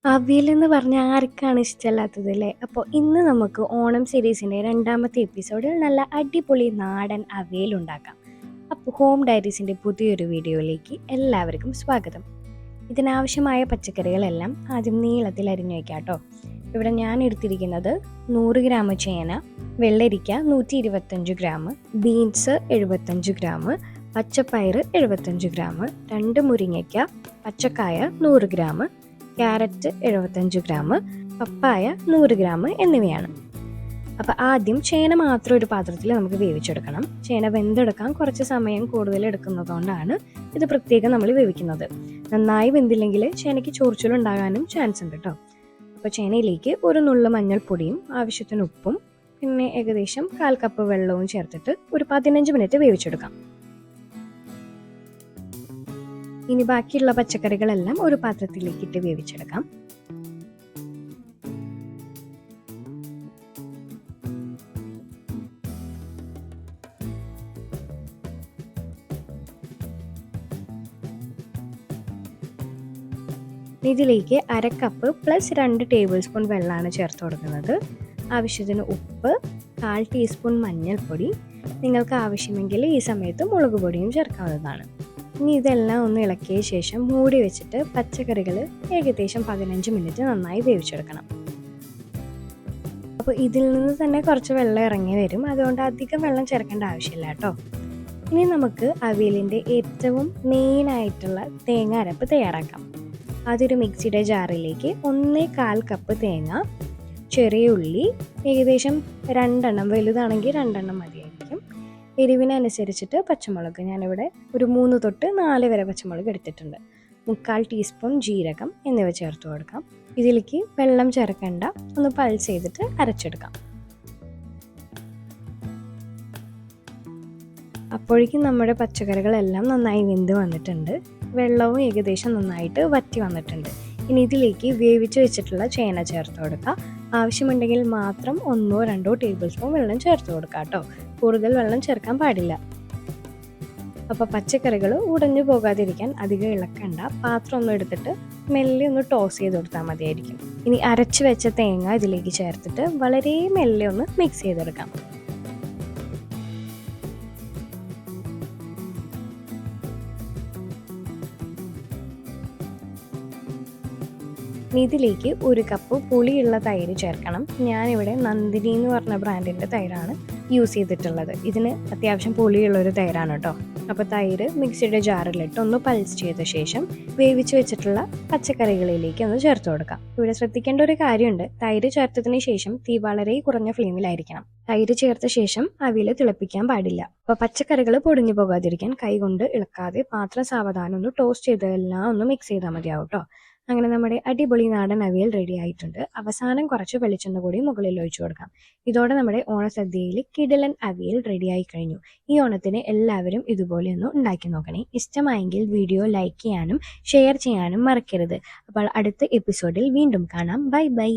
അവിയൽ എന്ന് പറഞ്ഞാൽ ആർക്കാണ് ഇഷ്ടമല്ലാത്തത് അല്ലേ? അപ്പോൾ ഇന്ന് നമുക്ക് ഓണം സീരീസിൻ്റെ രണ്ടാമത്തെ എപ്പിസോഡിൽ നല്ല അടിപൊളി നാടൻ അവിയൽ ഉണ്ടാക്കാം. അപ്പോൾ ഹോം ഡയറീസിൻ്റെ പുതിയൊരു വീഡിയോയിലേക്ക് എല്ലാവർക്കും സ്വാഗതം. ഇതിനാവശ്യമായ പച്ചക്കറികളെല്ലാം ആദ്യം നീളത്തിൽ അരിഞ്ഞു വയ്ക്കാം കേട്ടോ. ഇവിടെ ഞാൻ എടുത്തിരിക്കുന്നത് 100 ഗ്രാം ചേന, വെള്ളരിക്ക 125 ഗ്രാം, ബീൻസ് 75 ഗ്രാം, പച്ചപ്പയർ 75 ഗ്രാം, 2 മുരിങ്ങയ്ക്ക, പച്ചക്കായ 100 ഗ്രാം, ക്യാരറ്റ് 75 ഗ്രാം, പപ്പായ 100 ഗ്രാം എന്നിവയാണ്. അപ്പോൾ ആദ്യം ചേന മാത്രം ഒരു പാത്രത്തിൽ നമുക്ക് വേവിച്ചെടുക്കണം. ചേന വെന്തെടുക്കാൻ കുറച്ച് സമയം കൂടുതൽ എടുക്കുന്നതുകൊണ്ടാണ് ഇത് പ്രത്യേകം നമ്മൾ വേവിക്കുന്നത്. നന്നായി വെന്തില്ലെങ്കിൽ ചേനയ്ക്ക് ചൊറിച്ചിലുണ്ടാകാനും ചാൻസ് ഉണ്ട് കേട്ടോ. അപ്പോൾ ചേനയിലേക്ക് ഒരു നുള്ളു മഞ്ഞൾപ്പൊടിയും ആവശ്യത്തിന് ഉപ്പും പിന്നെ ഏകദേശം 1/4 കപ്പ് വെള്ളവും ചേർത്തിട്ട് ഒരു 15 മിനിറ്റ് വേവിച്ചെടുക്കാം. ഇനി ബാക്കിയുള്ള പച്ചക്കറികളെല്ലാം ഒരു പാത്രത്തിലേക്ക് ഇട്ട് വേവിച്ചെടുക്കാം. ഇതിലേക്ക് 1/2 കപ്പ് പ്ലസ് 2 ടേബിൾ സ്പൂൺ വെള്ളമാണ് ചേർത്ത് കൊടുക്കുന്നത്. ആവശ്യത്തിന് ഉപ്പ്, 1/4 ടീസ്പൂൺ മഞ്ഞൾപ്പൊടി, നിങ്ങൾക്ക് ആവശ്യമെങ്കിൽ ഈ സമയത്ത് മുളക് പൊടിയും ചേർക്കാവുന്നതാണ്. ഇനി ഇതെല്ലാം ഒന്ന് ഇളക്കിയ ശേഷം മൂടി വെച്ചിട്ട് പച്ചക്കറികൾ ഏകദേശം 15 മിനിറ്റ് നന്നായി വേവിച്ചെടുക്കണം. അപ്പോൾ ഇതിൽ നിന്ന് തന്നെ കുറച്ച് വെള്ളം ഇറങ്ങി വരും, അതുകൊണ്ട് അധികം വെള്ളം ചേർക്കേണ്ട ആവശ്യമില്ല കേട്ടോ. ഇനി നമുക്ക് അവിയലിൻ്റെ ഏറ്റവും മെയിനായിട്ടുള്ള തേങ്ങ അരപ്പ് തയ്യാറാക്കാം. അതൊരു മിക്സിയുടെ ജാറിലേക്ക് 1/4 കപ്പ് തേങ്ങ, ചെറിയ ഉള്ളി ഏകദേശം 2 എണ്ണം, വലുതാണെങ്കിൽ 2 എണ്ണം മതിയായിരിക്കും. എരിവിനനുസരിച്ചിട്ട് പച്ചമുളക്, ഞാനിവിടെ ഒരു 3 തൊട്ട് 4 വരെ പച്ചമുളക് എടുത്തിട്ടുണ്ട്. 1/4 ടീസ്പൂൺ ജീരകം എന്നിവ ചേർത്ത് കൊടുക്കാം. ഇതിലേക്ക് വെള്ളം ചേർക്കേണ്ട, ഒന്ന് പൾസ് ചെയ്തിട്ട് അരച്ചെടുക്കാം. അപ്പോഴേക്കും നമ്മുടെ പച്ചക്കറികളെല്ലാം നന്നായി വെന്ത് വന്നിട്ടുണ്ട്. വെള്ളവും ഏകദേശം നന്നായിട്ട് വറ്റി വന്നിട്ടുണ്ട്. ഇനി ഇതിലേക്ക് വേവിച്ച് വെച്ചിട്ടുള്ള ചേന ചേർത്ത് കൊടുക്കുക. ആവശ്യമുണ്ടെങ്കിൽ മാത്രം 1-2 ടേബിൾ സ്പൂൺ വെള്ളം ചേർത്ത് കൊടുക്കുക കേട്ടോ. കൂടുതൽ വെള്ളം ചേർക്കാൻ പാടില്ല. അപ്പോൾ പച്ചക്കറികൾ ഉടഞ്ഞു പോകാതിരിക്കാൻ അധികം ഇളക്കണ്ട. പാത്രം ഒന്ന് എടുത്തിട്ട് മെല്ലെ ഒന്ന് ടോസ് ചെയ്ത് കൊടുത്താൽ മതിയായിരിക്കും. ഇനി അരച്ച് വെച്ച തേങ്ങ ഇതിലേക്ക് ചേർത്തിട്ട് വളരെ മെല്ലെ ഒന്ന് മിക്സ് ചെയ്തെടുക്കാം. ഇതിലേക്ക് 1 കപ്പ് പുളിയുള്ള തൈര് ചേർക്കണം. ഞാനിവിടെ നന്ദിനി എന്ന് പറഞ്ഞ ബ്രാൻഡിൻ്റെ തൈരാണ് യൂസ് ചെയ്തിട്ടുള്ളത്. ഇതിന് അത്യാവശ്യം പുളിയുള്ളൊരു തൈരാണ് കേട്ടോ. അപ്പോൾ തൈര് മിക്സിയുടെ ജാറിലിട്ട് ഒന്ന് പൾസ് ചെയ്ത ശേഷം വേവിച്ച് വെച്ചിട്ടുള്ള പച്ചക്കറികളിലേക്ക് ഒന്ന് ചേർത്ത് കൊടുക്കാം. ഇവിടെ ശ്രദ്ധിക്കേണ്ട ഒരു കാര്യമുണ്ട്, തൈര് ചേർത്തതിന് ശേഷം തീ വളരെ കുറഞ്ഞ ഫ്ലെയിമിലായിരിക്കണം. തൈര് ചേർത്ത ശേഷം അവിയൽ തിളപ്പിക്കാൻ പാടില്ല. അപ്പോൾ പച്ചക്കറികൾ പൊടിഞ്ഞു പോകാതിരിക്കാൻ കൈകൊണ്ട് ഇളക്കാതെ പാത്രം സാവധാനം ഒന്ന് ടോസ്റ്റ് ചെയ്തെല്ലാം ഒന്ന് മിക്സ് ചെയ്താൽ മതിയാവും കേട്ടോ. അങ്ങനെ നമ്മുടെ അടിപൊളി നാടൻ അവിയൽ റെഡി ആയിട്ടുണ്ട്. അവസാനം കുറച്ച് വെളിച്ചെണ്ണ കൂടി മുകളിൽ ഒഴിച്ചു കൊടുക്കാം. ഇതോടെ നമ്മുടെ ഓണസദ്യയിൽ കിടിലൻ അവിയൽ റെഡി ആയി കഴിഞ്ഞു. ഈ ഓണത്തിന് എല്ലാവരും ഇതുപോലെ ഒന്ന് ഉണ്ടാക്കി നോക്കണേ. ഇഷ്ടമായെങ്കിൽ വീഡിയോ ലൈക്ക് ചെയ്യാനും ഷെയർ ചെയ്യാനും മറക്കരുത്. അപ്പോൾ അടുത്ത എപ്പിസോഡിൽ വീണ്ടും കാണാം. Bye bye.